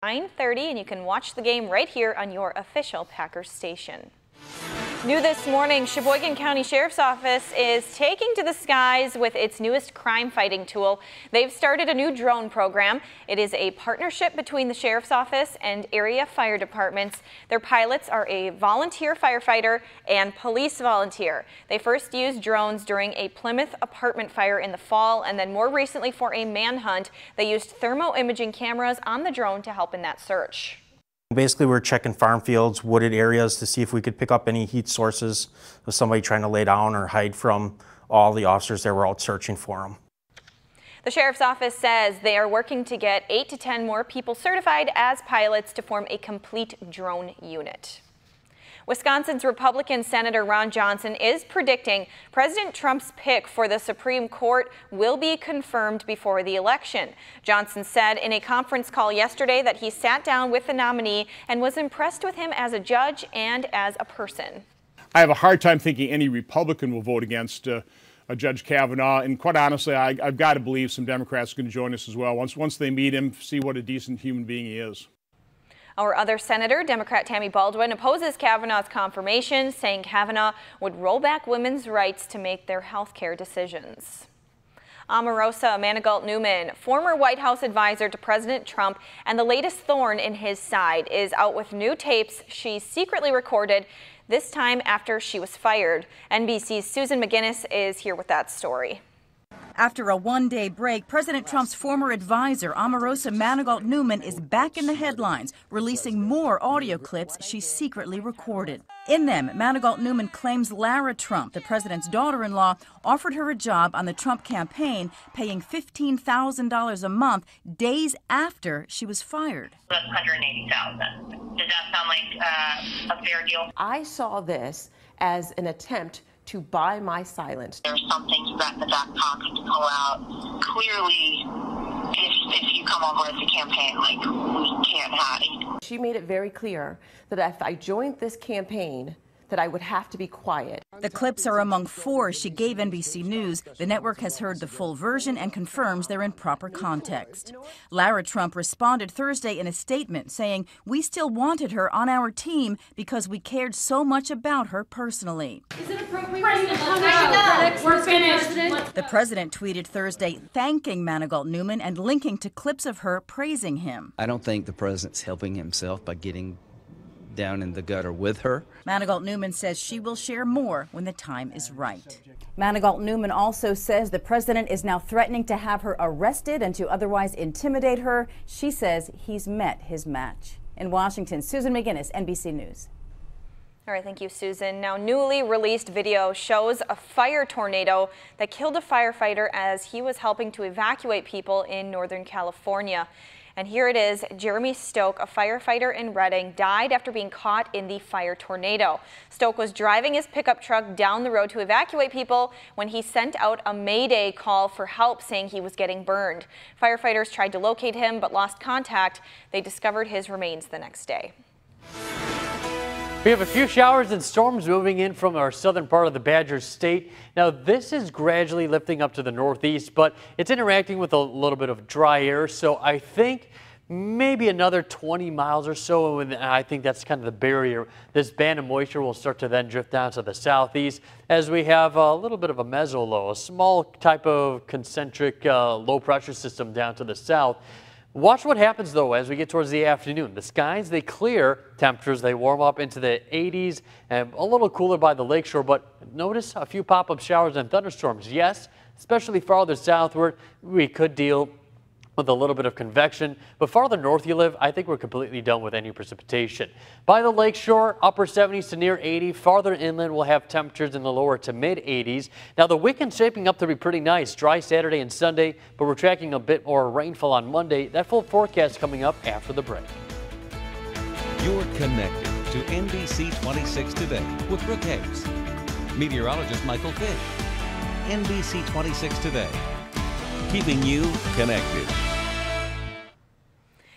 9:30, and you can watch the game right here on your official Packers station. New this morning, Sheboygan County Sheriff's Office is taking to the skies with its newest crime-fighting tool. They've started a new drone program. It is a partnership between the Sheriff's Office and area fire departments. Their pilots are a volunteer firefighter and police volunteer. They first used drones during a Plymouth apartment fire in the fall, and then more recently for a manhunt. They used thermo-imaging cameras on the drone to help in that search. Basically, we're checking farm fields, wooded areas to see if we could pick up any heat sources of somebody trying to lay down or hide from all the officers that were out searching for them. The Sheriff's Office says they are working to get 8 to 10 more people certified as pilots to form a complete drone unit. Wisconsin's Republican Senator Ron Johnson is predicting President Trump's pick for the Supreme Court will be confirmed before the election. Johnson said in a conference call yesterday that he sat down with the nominee and was impressed with him as a judge and as a person. I have a hard time thinking any Republican will vote against Judge Kavanaugh, and quite honestly, I've got to believe some Democrats are going to join us as well. Once they meet him, see what a decent human being he is. Our other senator, Democrat Tammy Baldwin, opposes Kavanaugh's confirmation, saying Kavanaugh would roll back women's rights to make their health care decisions. Omarosa Manigault-Newman, former White House advisor to President Trump and the latest thorn in his side, is out with new tapes she secretly recorded, this time after she was fired. NBC's Susan McGinnis is here with that story. After a one-day break, President Trump's former advisor, Omarosa Manigault-Newman, is back in the headlines, releasing more audio clips she secretly recorded. In them, Manigault-Newman claims Lara Trump, the president's daughter-in-law, offered her a job on the Trump campaign, paying $15,000 a month days after she was fired. That's $180,000. Does that sound like a fair deal? I saw this as an attempt to buy my silence. There's some things you got in the back pocket to pull out. Clearly, if you come over as a campaign, like, we can't hide. She made it very clear that if I joined this campaign, that I would have to be quiet. The clips are among 4 she gave NBC News. The network has heard the full version and confirms they're in proper context. Lara Trump responded Thursday in a statement saying, "We still wanted her on our team because we cared so much about her personally." Is it appropriate? We're finished. The president tweeted Thursday thanking Manigault-Newman and linking to clips of her praising him. I don't think the president's helping himself by getting down in the gutter with her. Manigault-Newman says she will share more when the time is right. Manigault-Newman also says the president is now threatening to have her arrested and to otherwise intimidate her. She says he's met his match. In Washington, Susan McGinnis, NBC News. All right, thank you, Susan. Now, newly released video shows a fire tornado that killed a firefighter as he was helping to evacuate people in Northern California. And here it is. Jeremy Stoke, a firefighter in Redding, died after being caught in the fire tornado. Stoke was driving his pickup truck down the road to evacuate people when he sent out a mayday call for help, saying he was getting burned. Firefighters tried to locate him but lost contact. They discovered his remains the next day. We have a few showers and storms moving in from our southern part of the Badger State. Now, this is gradually lifting up to the northeast, but it's interacting with a little bit of dry air, so I think maybe another 20 miles or so, and I think that's kind of the barrier. This band of moisture will start to then drift down to the southeast as we have a little bit of a mesolow, a small type of concentric low pressure system down to the south. Watch what happens, though, as we get towards the afternoon. The skies, they clear, temperatures, they warm up into the 80s and a little cooler by the lakeshore, but notice a few pop-up showers and thunderstorms. Yes, especially farther southward, we could deal with a little bit of convection, but farther north you live, I think we're completely done with any precipitation. By the lakeshore, upper 70s to near 80. Farther inland, we'll have temperatures in the lower to mid 80s. Now, the weekend's shaping up to be pretty nice. Dry Saturday and Sunday, but we're tracking a bit more rainfall on Monday. That full forecast coming up after the break. You're connected to NBC 26 Today with Brooke Hayes. Meteorologist Michael Fish. NBC 26 Today. Keeping you connected.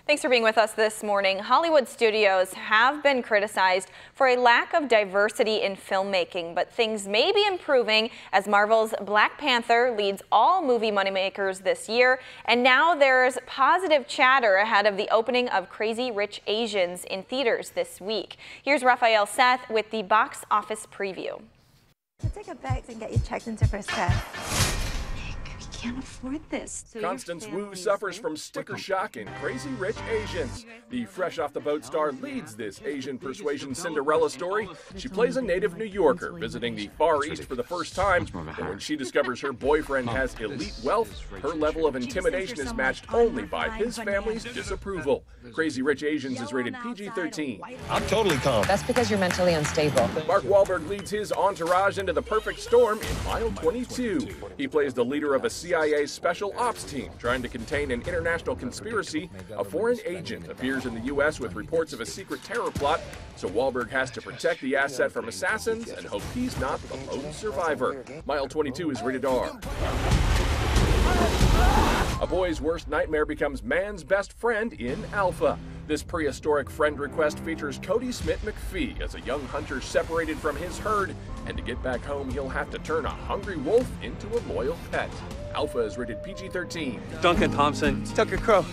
Thanks for being with us this morning. Hollywood studios have been criticized for a lack of diversity in filmmaking, but things may be improving as Marvel's Black Panther leads all movie moneymakers this year. And now there's positive chatter ahead of the opening of Crazy Rich Asians in theaters this week. Here's Raphael Seth with the box office preview. Take a bag and get you checked into first class. Can't afford this. So Constance Wu suffers from sticker shock in Crazy Rich Asians. The fresh-off-the-boat star leads this Asian persuasion Cinderella story. She plays a native New Yorker visiting the Far East for the first time, and when she discovers her boyfriend has elite wealth, her level of intimidation is matched only by his family's disapproval. Crazy Rich Asians is rated PG-13. I'm totally calm. That's because you're mentally unstable. Mark Wahlberg leads his entourage into the perfect storm in Mile 22. He plays the leader of a CIA special ops team trying to contain an international conspiracy. A foreign agent appears in the U.S. with reports of a secret terror plot, so Wahlberg has to protect the asset from assassins and hope he's not the lone survivor. Mile 22 is rated R. A boy's worst nightmare becomes man's best friend in Alpha. This prehistoric friend request features Cody Smith McPhee as a young hunter separated from his herd, and to get back home he'll have to turn a hungry wolf into a loyal pet. Alpha is rated PG-13. Duncan Thompson. Tucker Crow.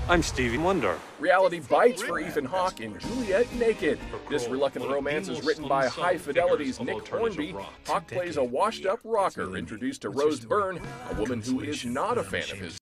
I'm Stevie Wonder. Reality bites for Ethan Hawke in Juliet Naked. This reluctant romance is written by High Fidelity's Nick Hornby. Hawke plays a washed-up rocker introduced to Rose Byrne, a woman who is not a fan of his